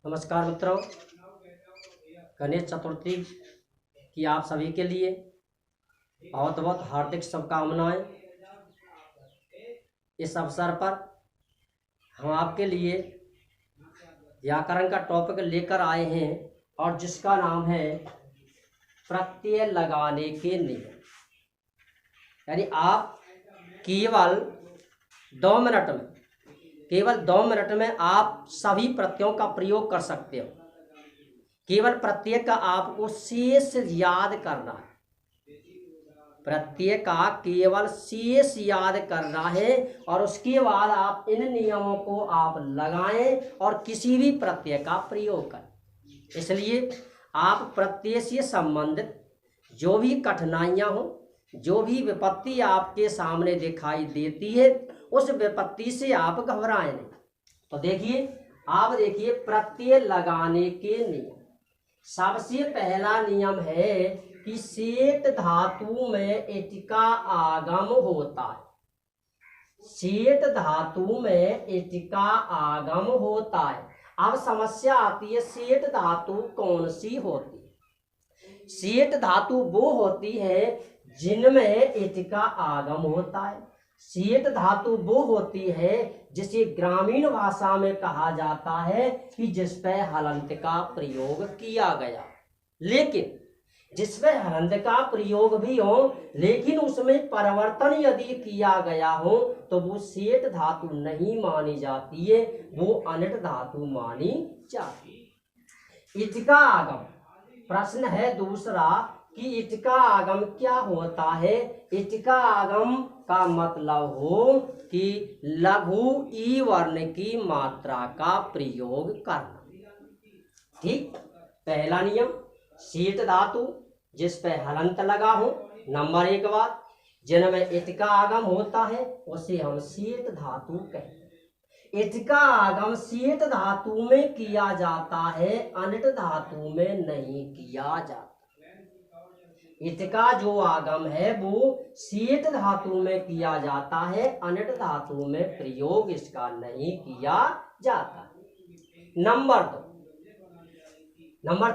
नमस्कार मित्रों, गणेश चतुर्थी की आप सभी के लिए बहुत बहुत हार्दिक शुभकामनाएं। इस अवसर पर हम आपके लिए व्याकरण का टॉपिक लेकर आए हैं और जिसका नाम है प्रत्यय लगाने के नियम। यानी आप केवल 2 मिनट में आप सभी प्रत्ययों का प्रयोग कर सकते हो। केवल प्रत्यय का आपको शेष याद करना है, प्रत्यय का केवल शेष याद करना है और उसके बाद आप इन नियमों को आप लगाएं और किसी भी प्रत्यय का प्रयोग करें। इसलिए आप प्रत्यय से संबंधित जो भी कठिनाइयां हो, जो भी विपत्ति आपके सामने दिखाई देती है, उस विपत्ति से आप घबराएं नहीं। तो देखिए, आप देखिए प्रत्यय लगाने के नियम। सबसे पहला नियम है कि सेट धातु में इट का आगम होता है। सेट धातु में इट का आगम होता है। अब समस्या आती है, सेट धातु कौन सी होती है? सेट धातु वो होती है जिनमें इट का आगम होता है। सेट धातु वो होती है जिसे ग्रामीण भाषा में कहा जाता है कि जिस पर हलंत का प्रयोग किया गया। लेकिन जिसमें हलंत का प्रयोग भी हो लेकिन उसमें परिवर्तन यदि किया गया हो तो वो सेट धातु नहीं मानी जाती है, वो अनिट धातु मानी जाती है। इट का आगम, प्रश्न है दूसरा कि इट का आगम क्या होता है? इट का आगम का मतलब हो कि लघु ई वर्ण की मात्रा का प्रयोग करना। ठीक, पहला नियम, सेट धातु जिस पे हलंत लगा हो। नंबर 1 बात, जिनमें इट का आगम होता है उसे हम सेट धातु कहते हैं। इट का आगम सेट धातु में किया जाता है, अनिट धातु में नहीं किया जाता। इट का जो आगम है वो सेट धातु में किया जाता है, अनिट धातु में प्रयोग इसका नहीं किया जाता। नंबर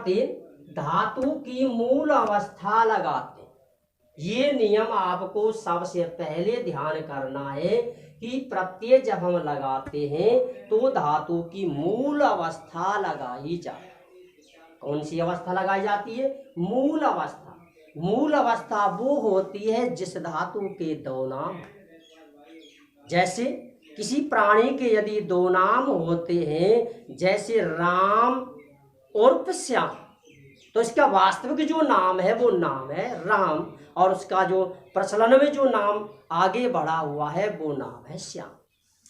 3, धातु की मूल अवस्था लगाते हैं। ये नियम आपको सबसे पहले ध्यान करना है कि प्रत्यय जब हम लगाते हैं तो धातु की मूल अवस्था लगाई जाती है। कौन सी अवस्था लगाई जाती है? मूल अवस्था। मूल अवस्था वो होती है जिस धातु के 2 नाम, जैसे किसी प्राणी के यदि 2 नाम होते हैं, जैसे राम और श्याम, तो इसका वास्तविक जो नाम है वो नाम है राम और उसका जो प्रचलन में जो नाम आगे बढ़ा हुआ है वो नाम है श्याम।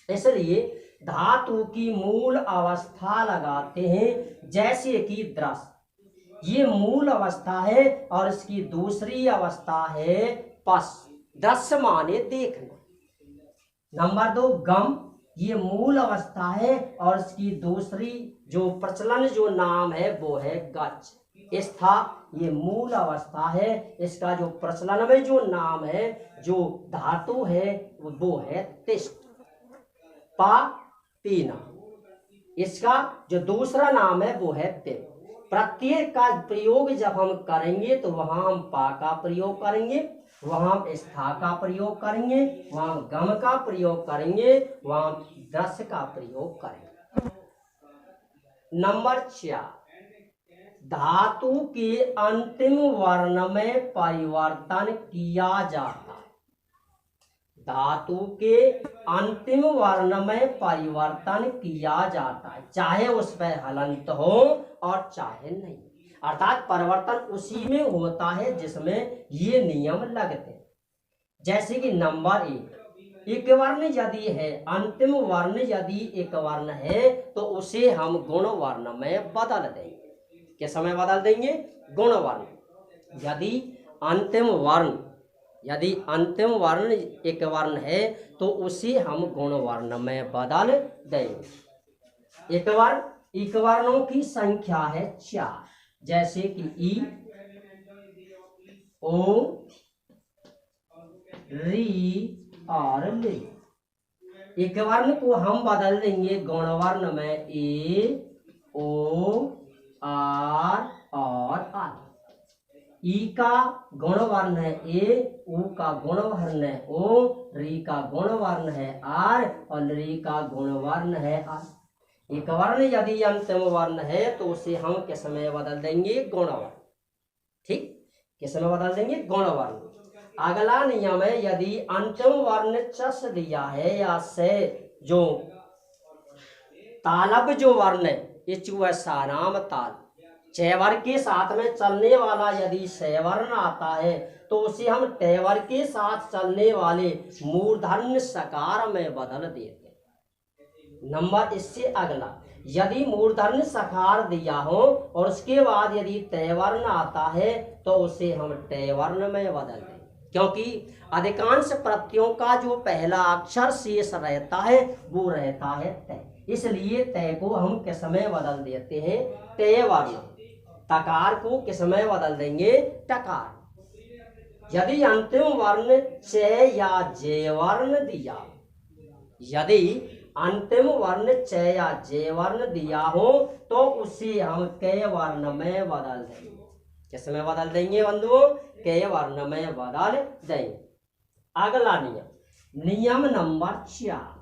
इसलिए धातु की मूल अवस्था लगाते हैं। जैसे कि दृश्य, ये मूल अवस्था है और इसकी दूसरी अवस्था है पस। दृश्य माने देखना। नंबर 2, गम, ये मूल अवस्था है और इसकी दूसरी जो प्रचलन जो नाम है वो है गच्छ। स्था, ये मूल अवस्था है, इसका जो प्रचलन में जो नाम है, जो धातु है वो है तिष्ठ। पा, पीना, इसका जो दूसरा नाम है वो है पिप। प्रत्यय का प्रयोग जब हम करेंगे तो वहां हम पा का प्रयोग करेंगे, वहां हम स्था का प्रयोग करेंगे, वहां गम का प्रयोग करेंगे, वहां दृश्य का प्रयोग करेंगे। नंबर 4, धातु के अंतिम वर्ण में परिवर्तन किया जाता है। धातु के अंतिम वर्ण में परिवर्तन किया जाता है, चाहे उस पर हलंत हो और चाहे नहीं। अर्थात परिवर्तन उसी में होता है जिसमें ये नियम लगते हैं। जैसे कि नंबर 1, एक वर्ण यदि है, अंतिम वर्ण यदि एक वर्ण है तो उसे हम गुण वर्ण में बदल देंगे। किस समय बदल देंगे? गुण वर्ण। यदि अंतिम वर्ण एक वर्ण है तो उसे हम गुण वर्ण में बदल देंगे। एक वर्णों की संख्या है 4, जैसे कि ई, ओ, री और ले। एक वर्ण को हम बदल देंगे गौण वर्ण में ए, ओ, आर और आर। ई का गुण वर्ण है ए, उ का गुण वर्ण है ओ, री का गुण वर्ण है आर और री का गुण वर्ण है आर। एक वर्ण यदि अंतिम वर्ण है तो उसे हम किस में बदल देंगे? गुण वर्ण। ठीक, किस में बदल देंगे? गुण वर्ण। अगला नियम है, यदि अंतिम वर्ण चस दिया है या से जो तालब जो वर्ण है, ये चुआ साराम ताल, चैवर के साथ में चलने वाला यदि सैवर्ण आता है तो उसे हम टैवर के साथ चलने वाले मूर्धन्य सकार में बदल देते हैं। नंबर इससे अगला, यदि मूर्धन्य सकार दिया हो और उसके बाद यदि तैवर्ण आता है तो उसे हम टैवर्ण में बदल दें, क्योंकि अधिकांश प्रत्ययों का जो पहला अक्षर शेष रहता है वो रहता है तय, इसलिए तय को हम किस में बदल देते हैं? तैवर्ण। तकार को किस में बदल देंगे? टकार। यदि अंतिम वर्ण च या जे वर्ण दिया, यदि अंतिम वर्ण च या जे वर्ण दिया हो तो उसे हम कै वर्ण में बदल देंगे। किस में बदल देंगे बंधुओं? कै वर्ण में बदल देंगे। अगला नियम, नियम नंबर 4।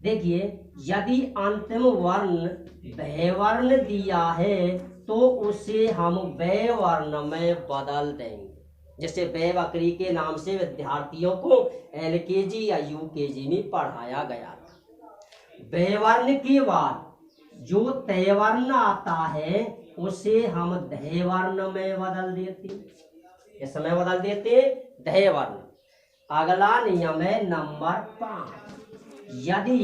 देखिए, यदि अंतिम वर्ण भय वर्ण दिया है तो उसे हम बै वर्ण में बदल देंगे। जैसे बै बकरी के नाम से विद्यार्थियों को LKG या UKG में पढ़ाया गया था। बै वर्ण के बाद जो तय वर्ण आता है उसे हम धय वर्ण में बदल देते। किस में बदल देते? धय वर्ण। अगला नियम है नंबर 5। यदि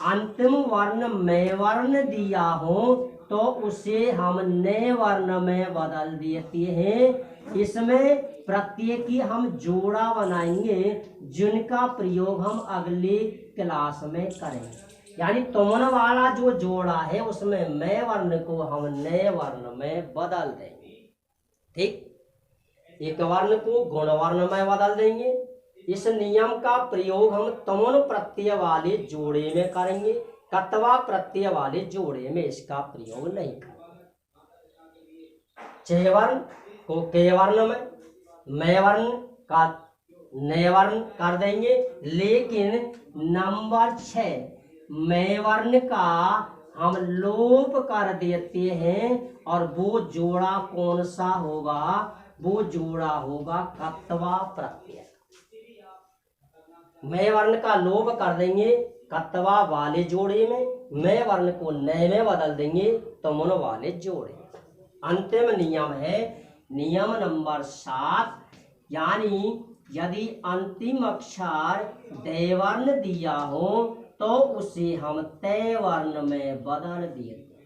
अंतिम वर्ण मै वर्ण दिया हो तो उसे हम नए वर्ण में बदल देते हैं। इसमें प्रत्यय की हम जोड़ा बनाएंगे जिनका प्रयोग हम अगली क्लास में करेंगे। यानी तुमन वाला जो जोड़ा है उसमें मैं वर्ण को हम नए वर्ण में बदल देंगे। ठीक, एक वर्ण को गुण वर्ण में बदल देंगे। इस नियम का प्रयोग हम तमन प्रत्यय वाले जोड़े में करेंगे, कत्वा प्रत्यय वाले जोड़े में इसका प्रयोग नहीं करेंगे। चे वर्ण को के वर्ण में, मैं वर्ण का नए वर्ण कर देंगे। लेकिन नंबर 6 मैं वर्ण का हम लोप कर देते हैं और वो जोड़ा कौन सा होगा? वो जोड़ा होगा कत्वा प्रत्यय। मैं वर्ण का लोप कर देंगे कत्वा वाले जोड़े में, मैं वर्ण को नए में बदल देंगे तमुन वाले जोड़े। अंतिम नियम है नियम नंबर 7। यानी यदि अंतिम अक्षर दय वर्ण दिया हो तो उसे हम तय वर्ण में बदल देते।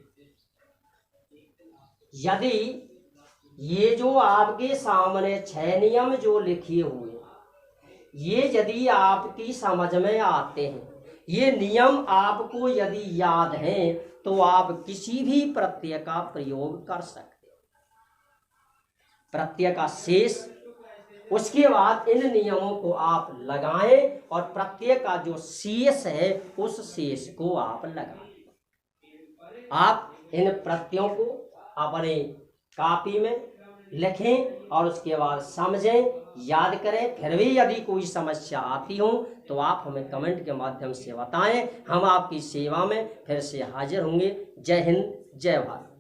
यदि ये जो आपके सामने 6 नियम जो लिखे हुए, ये यदि आपकी समझ में आते हैं, ये नियम आपको यदि याद हैं तो आप किसी भी प्रत्यय का प्रयोग कर सकते हैं। प्रत्यय का शेष, उसके बाद इन नियमों को आप लगाएं और प्रत्यय का जो शेष है उस शेष को आप लगाएं। आप इन प्रत्ययों को अपने कॉपी में लिखें और उसके बाद समझें, याद करें। फिर भी यदि कोई समस्या आती हो तो आप हमें कमेंट के माध्यम से बताएं। हम आपकी सेवा में फिर से हाजिर होंगे। जय हिंद, जय भारत।